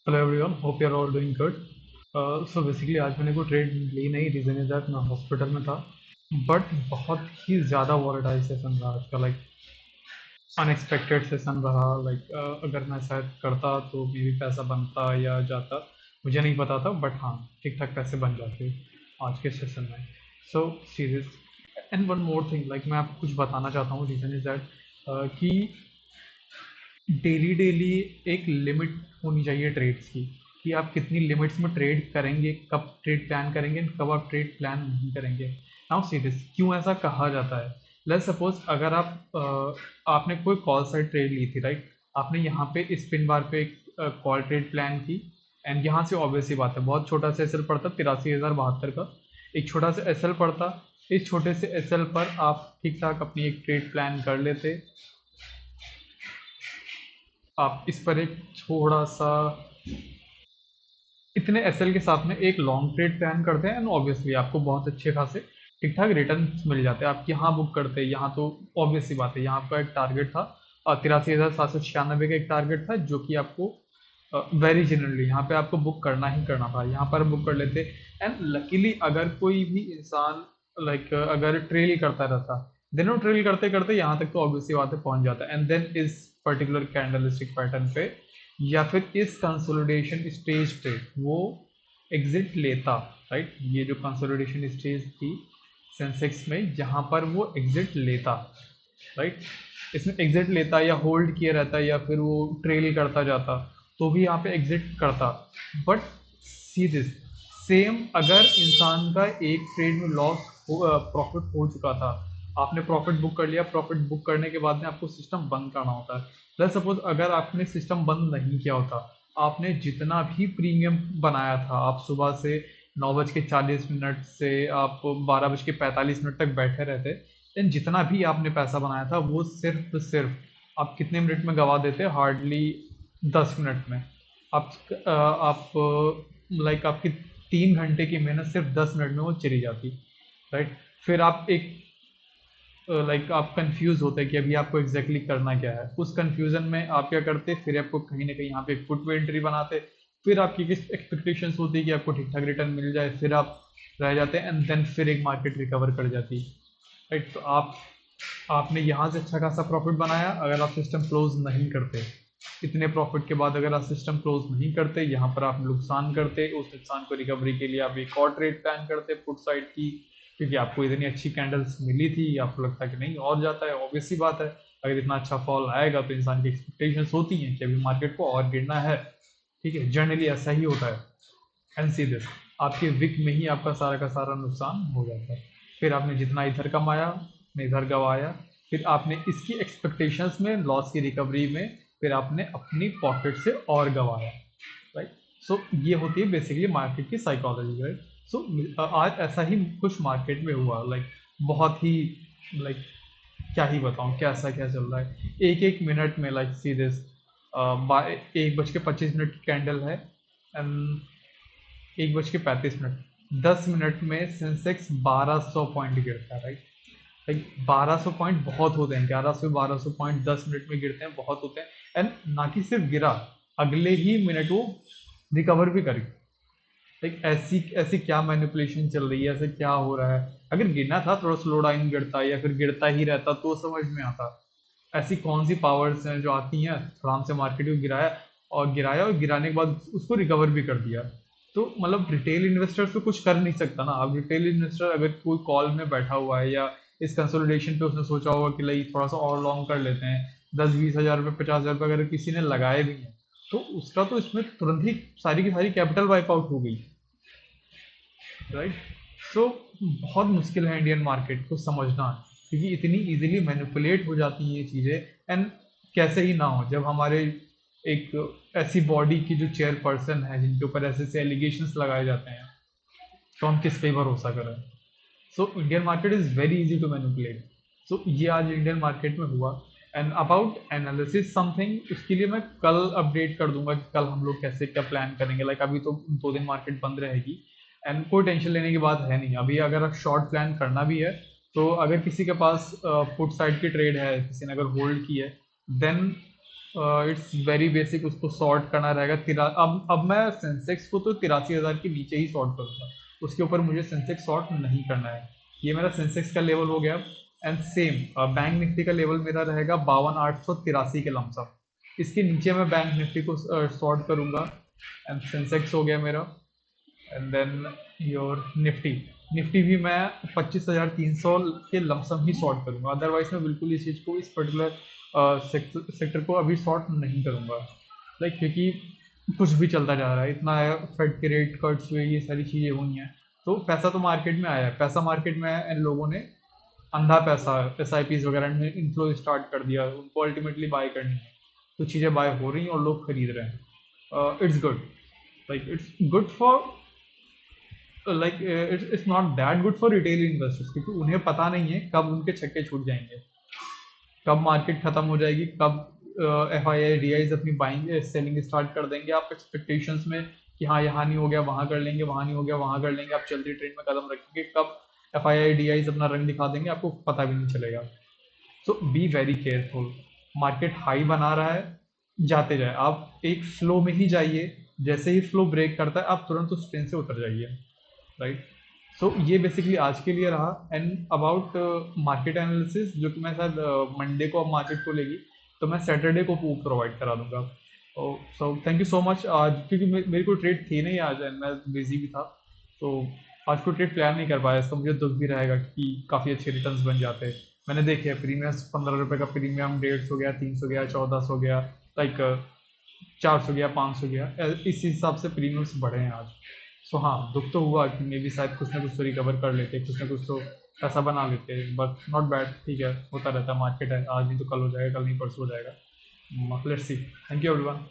Hello everyone, hope you are all doing good. So basically आज मैंने कोई trade ली नहीं। रीज़न इज दैट मैं हॉस्पिटल में था। बट बहुत ही ज़्यादा वॉलेटाइल सेशन रहा आज का। लाइक अनएक्सपेक्टेड सेशन रहा। लाइक अगर मैं शायद करता तो मे भी पैसा बनता या जाता, मुझे नहीं पता था। बट हाँ, ठीक ठाक पैसे बन जाते आज के सेशन में। So serious. And one more thing, like मैं आपको कुछ बताना चाहता हूँ। रीज़न इज दैट कि डेली डेली एक लिमिट होनी चाहिए ट्रेड्स की, कि आप कितनी लिमिट्स में ट्रेड करेंगे, कब ट्रेड प्लान करेंगे and कब आप ट्रेड प्लान नहीं करेंगे। नाउ सी दिस, क्यों ऐसा कहा जाता है। लेट्स सपोज अगर आपने कोई कॉल साइड ट्रेड ली थी, राइट। आपने यहाँ पे इस पिन बार पे एक कॉल ट्रेड प्लान की। एंड यहाँ से ऑब्वियस सी बात है, बहुत छोटा सा एसएल पड़ता 83,072 का। एक छोटा सा एसएल पड़ता। इस छोटे से एसएल पर आप ठीक ठाक अपनी एक ट्रेड प्लान कर लेते। आप इस पर एक थोड़ा सा इतने एसएल के साथ में एक लॉन्ग ट्रेड प्लान करते हैं एंड ऑब्वियसली आपको बहुत अच्छे खासे ठीक ठाक रिटर्न मिल जाते हैं। आप यहाँ बुक करते हैं, यहाँ तो ऑब्वियस सी बात है, यहाँ आपका एक टारगेट था 83,796 का एक टारगेट था, जो कि आपको वेरी जनरली यहाँ पे आपको बुक करना ही करना था। यहाँ पर बुक कर लेते। एंड लकीली अगर कोई भी इंसान लाइक अगर ट्रेल करता रहता, देन वो ट्रेल करते करते यहाँ तक तो ऑब्वियसली बात है पहुंच जाता है। एंड देन इस पर्टिकुलर कैंडलस्टिक पैटर्न पे या फिर इस कंसोलिडेशन स्टेज पे वो एग्जिट लेता, राइट। ये जो कंसोलिडेशन स्टेज थी सेंसेक्स में, जहां पर वो एग्जिट लेता, राइट। इसमें एग्जिट लेता या होल्ड किया रहता या फिर वो ट्रेल करता जाता, तो भी यहाँ पे एग्जिट करता। बट सी दिस, सेम अगर इंसान का एक ट्रेड में लॉस प्रॉफिट हो चुका था, आपने प्रॉफिट बुक कर लिया, प्रॉफिट बुक करने के बाद में आपको सिस्टम बंद करना होता है। लेट्स सपोज अगर आपने सिस्टम बंद नहीं किया होता, आपने जितना भी प्रीमियम बनाया था, आप सुबह से 9:40 से आप 12:45 तक बैठे रहते, देन जितना भी आपने पैसा बनाया था वो सिर्फ आप कितने मिनट में गवा देते, हार्डली 10 मिनट में। आप लाइक आपकी 3 घंटे की मेहनत सिर्फ 10 मिनट में वो चली जाती, राइट। फिर आप एक लाइक आप कंफ्यूज होते हैं कि अभी आपको एग्जैक्टली करना क्या है। उस कंफ्यूजन में आप क्या करते, फिर आपको कहीं ना कहीं यहाँ पे एक फुट पे एंट्री बनाते। फिर आपकी किस एक्सपेक्टेशंस होती है कि आपको ठीक ठाक रिटर्न मिल जाए, फिर आप रह जाते हैं एंड देन फिर एक मार्केट रिकवर कर जाती है, राइट। तो आपने यहाँ से अच्छा खासा प्रॉफिट बनाया। अगर आप सिस्टम क्लोज नहीं करते, इतने प्रॉफिट के बाद अगर आप सिस्टम क्लोज नहीं करते, यहाँ पर आप नुकसान करते, उस नुकसान को रिकवरी के लिए आप एक और ट्रेड प्लान करते पुट साइड की, क्योंकि आपको इतनी अच्छी कैंडल्स मिली थी, आपको लगता है कि नहीं और जाता है। ऑब्वियस सी बात है, अगर इतना अच्छा फॉल आएगा तो इंसान की एक्सपेक्टेशंस होती हैं कि अभी मार्केट को और गिरना है। ठीक है, जनरली ऐसा ही होता है। एंड सी दिस, आपके विक में ही आपका सारा का सारा नुकसान हो जाता है। फिर आपने जितना इधर कमाया, आपने इधर गवाया। फिर आपने इसकी एक्सपेक्टेशंस में लॉस की रिकवरी में फिर आपने अपनी पॉकेट से और गवाया, राइट। सो ये होती है बेसिकली मार्केट की साइकोलॉजी, राइट। सो आज ऐसा ही कुछ मार्केट में हुआ। लाइक बहुत ही लाइक क्या ही बताऊं कैसा क्या चल रहा है एक एक मिनट में। लाइक सी दिस, 1:25 की कैंडल है एंड 1:35, 10 मिनट में सेंसेक्स 1200 पॉइंट गिरता है, राइट। लाइक 1200 पॉइंट बहुत होते हैं, 1100 1200 पॉइंट 10 मिनट में गिरते हैं, बहुत होते हैं। एंड ना कि सिर्फ गिरा, अगले ही मिनट वो रिकवर भी कर गया। लाइक ऐसी ऐसी क्या मैनिपुलेशन चल रही है, ऐसे क्या हो रहा है। अगर गिरना था थोड़ा स्लो डाउन गिरता या फिर गिरता ही रहता तो समझ में आता। ऐसी कौन सी पावर्स हैं जो आती हैं, आराम से मार्केट को गिराया और गिराने के बाद उसको रिकवर भी कर दिया। तो मतलब रिटेल इन्वेस्टर तो कुछ कर नहीं सकता ना। अब रिटेल इन्वेस्टर अगर कोई कॉल में बैठा हुआ है या इस कंसोलिडेशन पे उसने सोचा होगा कि लाइक थोड़ा सा और लॉन्ग कर लेते हैं, 10-20 हज़ार रुपये 50 हज़ार रुपये अगर किसी ने लगाए भी हैं, तो उसका तो इसमें तुरंत ही सारी की सारी कैपिटल वाइप आउट हो गई, राइट। सो बहुत मुश्किल है इंडियन मार्केट को समझना, क्योंकि इतनी इजीली मैनिपुलेट हो जाती हैं ये चीज़ें। एंड कैसे ही ना हो, जब हमारे एक ऐसी बॉडी की जो चेयरपर्सन है जिनके ऊपर ऐसे ऐसे एलिगेशंस लगाए जाते हैं, तो हम किस पे भरोसा करें। So Indian market is very easy to manipulate. So ये आज इंडियन मार्केट में हुआ। एंड अबाउट एनालिसिस समथिंग, उसके लिए मैं कल अपडेट कर दूंगा कि कल हम लोग कैसे क्या प्लान करेंगे। लाइक अभी तो 2 दिन मार्केट बंद रहेगी एंड कोई टेंशन लेने की बात है नहीं। अभी अगर आप शॉर्ट प्लान करना भी है, तो अगर किसी के पास पुट साइड की ट्रेड है, किसी ने अगर होल्ड की है, देन इट्स वेरी बेसिक, उसको सॉर्ट करना रहेगा। तिरा अब मैं सेंसेक्स को तो 83,000 के नीचे ही सॉर्ट करूंगा, उसके ऊपर मुझे सेंसेक्स सॉर्ट नहीं करना है। ये मेरा सेंसेक्स का लेवल हो गया। एंड सेम बैंक निफ्टी का लेवल मेरा रहेगा 52,883 के लमसम। इसके नीचे मैं बैंक निफ्टी को सॉर्ट करूंगा। एंड सेंसेक्स हो गया मेरा। And then your Nifty, Nifty भी मैं 25,300 के लमसम ही सॉर्ट करूंगा। अदरवाइज मैं बिल्कुल इस चीज़ को, इस पर्टिकुलर सेक्टर को अभी सॉर्ट नहीं करूंगा। लाइक क्योंकि कुछ भी चलता जा रहा है, इतना फेड के रेट कट्स हुए, ये सारी चीज़ें हुई हैं। तो पैसा तो मार्केट में आया है, पैसा मार्केट में आया, इन लोगों ने अंधा पैसा एस आई पीज वगैरह में इन्फ्लो स्टार्ट कर दिया, उनको अल्टीमेटली बाय करनी है। तो चीज़ें बाय हो रही हैं और लोग खरीद रहे हैं। It's good, like it's good for, like it's not that good for retail investors, क्योंकि उन्हें पता नहीं है कब उनके छक्के छूट जाएंगे, कब मार्केट खत्म हो जाएगी, कब F I I D eyes अपनी बाइंग सेलिंग स्टार्ट कर देंगे। आप एक्सपेक्टेशंस में कि हाँ यहाँ नहीं हो गया वहाँ कर लेंगे, वहाँ नहीं हो गया वहाँ कर लेंगे, आप चलती ट्रेन में कदम रखेंगे, कब F I I D Is अपना रंग दिखा देंगे आपको पता भी नहीं चलेगा। So be very careful. Market high बना रहा है, जाते जाए, आप एक फ्लो में ही जाइए। जैसे ही फ्लो ब्रेक करता है आप तुरंत उस ट्रेन से उतर जाइए, राइट। सो ये बेसिकली आज के लिए रहा। एंड अबाउट मार्केट एनालिसिस, जो कि मैं शायद मंडे को अब मार्केट को लेगी, तो मैं सैटरडे को प्रोवाइड करा दूंगा। So thank you so much. आज क्योंकि मेरे को ट्रेड थी नहीं आज, एंड मैं बिजी भी था, तो आज को ट्रेड प्लान नहीं कर पाया। इसका मुझे दुख भी रहेगा कि काफ़ी अच्छे रिटर्न्स बन जाते। मैंने देखे प्रीमियम, 15 रुपये का प्रीमियम 150 गया, 300 गया, 1400 गया, लाइक 400 गया, 500 गया, इस हिसाब से प्रीमियम्स बढ़े हैं आज। सो हाँ, दुख तो हुआ कि मे भी शायद कुछ ना कुछ तो रिकवर कर लेते, कुछ ना कुछ तो पैसा बना लेते, बट नॉट बैड। ठीक है, होता रहता है, मार्केट है, आज नहीं तो कल हो जाएगा, कल नहीं परसों हो जाएगा। Let's see. Thank you everyone.